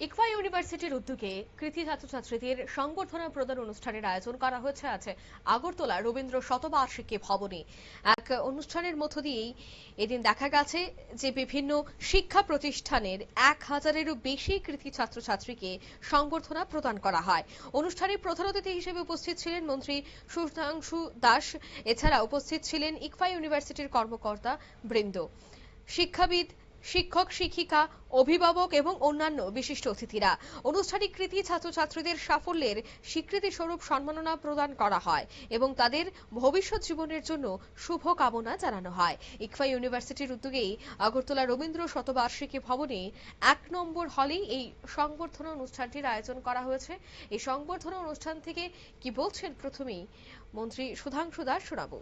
ইকফা ইউনিভার্সিটির উদ্যোগে কৃতি ছাত্রছাত্রীদের সংবর্ধনা প্রদান অনুষ্ঠানের আয়োজন করা হয়েছে আজ আগরতলা রবীন্দ্র শতবার্ষিকী ভবনে। এক অনুষ্ঠানের মধ্য দিয়েই এদিন দেখা গেছে যে বিভিন্ন শিক্ষা প্রতিষ্ঠানের 1000-এরও বেশি কৃতি ছাত্রছাত্রীকে সংবর্ধনা প্রদান করা হয়। অনুষ্ঠানে প্রধান অতিথি হিসেবে উপস্থিত ছিলেন মন্ত্রী সুধাংশু দাস। এছাড়া উপস্থিত ছিলেন ইকফা ইউনিভার্সিটির কর্মকর্তা বৃন্দ, শিক্ষাবিদ, শিক্ষক, শিক্ষিকা, অভিভাবক এবং অন্যান্য বিশিষ্ট অতিথিরা। অনুষ্ঠানে কৃতি ছাত্রছাত্রীদের সাফল্যের স্বীকৃতি স্বরূপ সম্মাননা প্রদান করা হয় এবং তাদের ভবিষ্যৎ জীবনের জন্য শুভ কামনা জানানো হয়। ইকফা ইউনিভার্সিটির উদ্যোগেই আগরতলা রবীন্দ্র শতবার্ষিকী ভবনে 1 নম্বর হলে এই সংবর্ধনা অনুষ্ঠানটির আয়োজন করা হয়েছে। এই সংবর্ধনা অনুষ্ঠান থেকে কি বলছেন প্রথমেই মন্ত্রী সুধাংশু দাস, শোনাবো।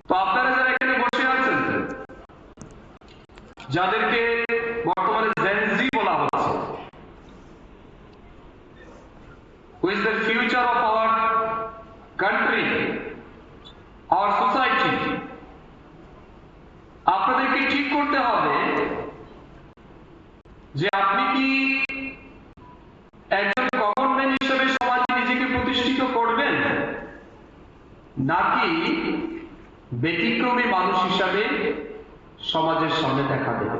তো আপনারা যারা এখানে বসে আছেন, যাদেরকে বর্তমানে জেনজি বলা হচ্ছে, who is the future of our country, our society, আপনাদেরকে ঠিক করতে হবে যে আপনি কি একজন গভর্নমেন্ট হিসেবে সমাজে নিজেকে প্রতিষ্ঠিত করবেন, নাকি ব্যতিক্রমী মানুষ হিসাবে সমাজের সামনে দেখা দেবে।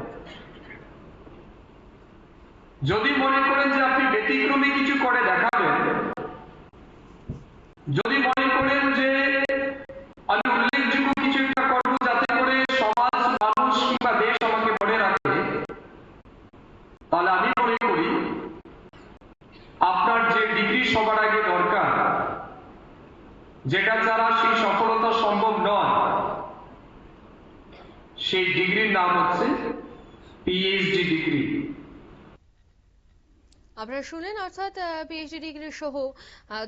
যদি মনে করেন যে আপনি ব্যতিক্রমী কিছু করে দেখাবেন, যদি মনে করেন যে আমি উল্লেখযোগ্য কিছু একটা করবো যাতে করে সমাজ, মানুষ কিংবা দেশ আমাকে মনে রাখে, তাহলে আমি মনে করি আপনার যে ডিগ্রি সবার আগে দরকার, যেটা ছাড়া সেই সফলতা সম্ভব নয়, সেই ডিগ্রির নাম হচ্ছে পিএইচডি ডিগ্রি। আপনারা শুনলেন, অর্থাৎ পিএইচডি ডিগ্রি সহ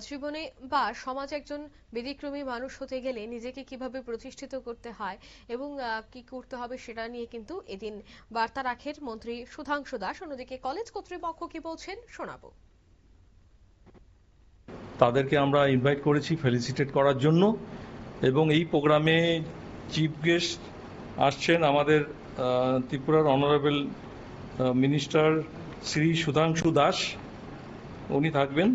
জীবনে বা সমাজে একজন ব্যতিক্রমী মানুষ হতে গেলে নিজেকে কিভাবে প্রতিষ্ঠিত করতে হয় এবং কি করতে হবে সেটা নিয়ে কিন্তু এদিন বার্তা রাখেন মন্ত্রী সুধাংশু দাস। অন্যদিকে কলেজ কর্তৃপক্ষ কি বলছেন শোনাবো। তাদেরকে আমরা ইনভাইট করেছি ফেলিসিটেট করার জন্য, এবং এই প্রোগ্রামে চিফ গেস্ট আসছেন আমাদের ত্রিপুরার অনারেবল মিনিস্টার শ্রী সুধাংশু দাস, উনি থাকবেন।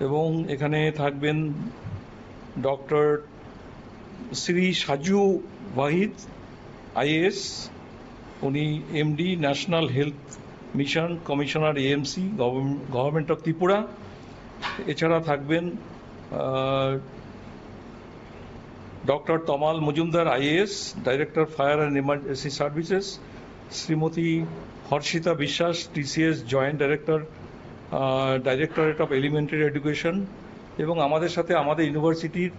এবং এখানে থাকবেন ডক্টর শ্রী সাজু ওয়াহিদ আইএএস, উনি MD national health mission commissioner AMC government of Tripura. এছাড়া থাকবেন doctor Tamal Majumdar IAS, director fire and emergency services, Shrimati Harshita Biswas, TCS joint director, directorate of elementary education, এবং আমাদের সাথে আমাদের ইউনিভার্সিটির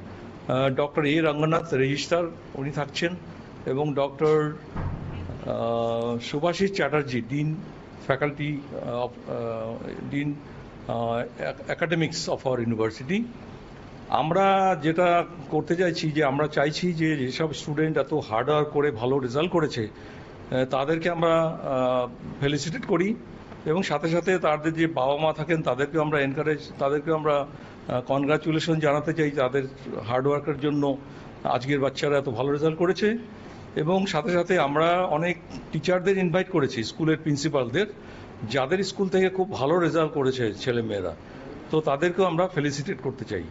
ডক্টর এ রঙ্গনাথ রেজিস্ট্রার, উনি থাকছেন, এবং doctor Subhasish Chatterjee, dean faculty of dean academics of our university. আমরা যেটা করতে চাইছি যে আমরা চাইছি যে যেসব স্টুডেন্ট এত হার্ড ওয়ার্ক করে ভালো রেজাল্ট করেছে তাদেরকে আমরা ফেলিসিটেট করি, এবং সাথে সাথে তাদের যে বাবা মা থাকেন তাদেরকে আমরা এনকারেজ, তাদেরকে আমরা কনগ্রাচুলেশন জানাতে চাই তাদের হার্ড ওয়ার্কের জন্য আজকের বাচ্চারা এত ভালো রেজাল্ট করেছে। এবং সাথে সাথে আমরা অনেক টিচারদের ইনভাইট করেছি, স্কুলের প্রিন্সিপালদের, যাদের স্কুল থেকে খুব ভালো রেজাল্ট করেছে ছেলেমেয়েরা, তো তাদেরকেও আমরা ফেলিসিটেট করতে চাই।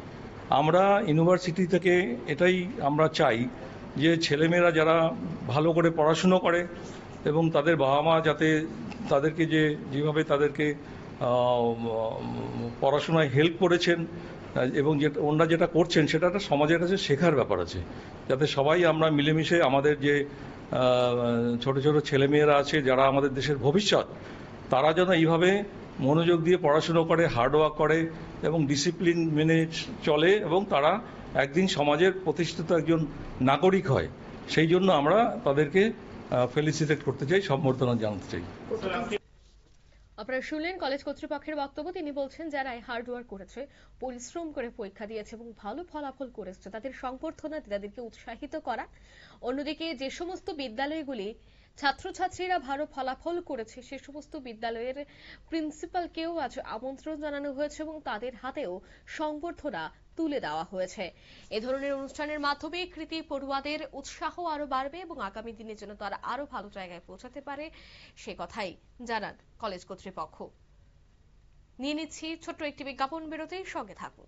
আমরা ইউনিভার্সিটি থেকে এটাই আমরা চাই যে ছেলেমেয়েরা যারা ভালো করে পড়াশুনো করে এবং তাদের বাবা মা যাতে তাদেরকে যেভাবে তাদেরকে পড়াশোনায় হেল্প করেছেন এবং ওনারা যেটা করছেন সেটা একটা সমাজের কাছে শেখার ব্যাপার আছে, যাতে সবাই আমরা মিলেমিশে আমাদের যে ছোট ছোট ছেলেমেয়েরা আছে যারা আমাদের দেশের ভবিষ্যৎ, তারা যেন এইভাবে মনোযোগ দিয়ে পড়াশুনো করে, হার্ডওয়ার্ক করে এবং ডিসিপ্লিন মেনে চলে, এবং তারা একদিন সমাজের প্রতিষ্ঠিত একজন নাগরিক হয়। সেই জন্য আমরা তাদেরকে ফেলিসিটেট করতে চাই, সম্বর্ধনা জানাতে চাই। আপনারা শুনলেন কলেজ কর্তৃপক্ষের বক্তব্য। তিনি বলছেন যারা হার্ড ওয়ার্ক করেছে, পরিশ্রম করে পরীক্ষা দিয়েছে এবং ভালো ফলাফল করেছে তাদের সংবর্ধনা, তাদেরকে উৎসাহিত করা। অন্যদিকে যে সমস্ত বিদ্যালয়গুলি ছাত্রছাত্রীরা ভালো ফলাফল করেছে সে সমস্ত বিদ্যালয়ের প্রিন্সিপালকেও আজ আমন্ত্রণ জানানো হয়েছে এবং তাদের হাতেও সংবর্ধনা তুলে দেওয়া হয়েছে। এ ধরনের অনুষ্ঠানের মাধ্যমে কৃতি পড়ুয়াদের উৎসাহ আরো বাড়বে এবং আগামী দিনে যেন তারা আরো ভালো জায়গায় পৌঁছাতে পারে সে কথাই জানান কলেজ কর্তৃপক্ষ। নিয়ে নিচ্ছি ছোট্ট একটি বিজ্ঞাপন বিরতির সঙ্গে থাকুন।